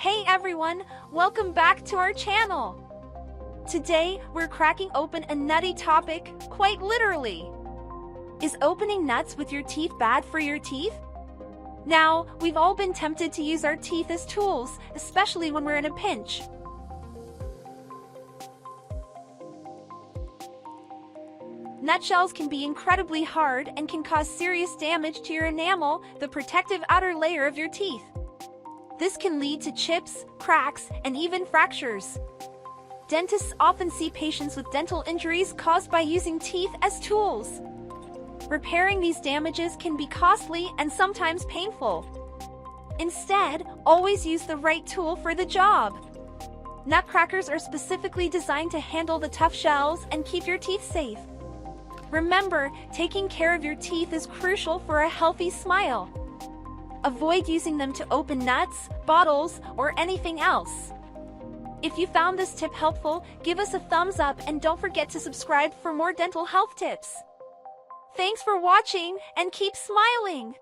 Hey everyone, welcome back to our channel. Today, we're cracking open a nutty topic, quite literally. Is opening nuts with your teeth bad for your teeth? Now, we've all been tempted to use our teeth as tools, especially when we're in a pinch. Nutshells can be incredibly hard and can cause serious damage to your enamel, the protective outer layer of your teeth. This can lead to chips, cracks, and even fractures. Dentists often see patients with dental injuries caused by using teeth as tools. Repairing these damages can be costly and sometimes painful. Instead, always use the right tool for the job. Nutcrackers are specifically designed to handle the tough shells and keep your teeth safe. Remember, taking care of your teeth is crucial for a healthy smile. Avoid using them to open nuts, bottles, or anything else. If you found this tip helpful, give us a thumbs up and don't forget to subscribe for more dental health tips. Thanks for watching and keep smiling!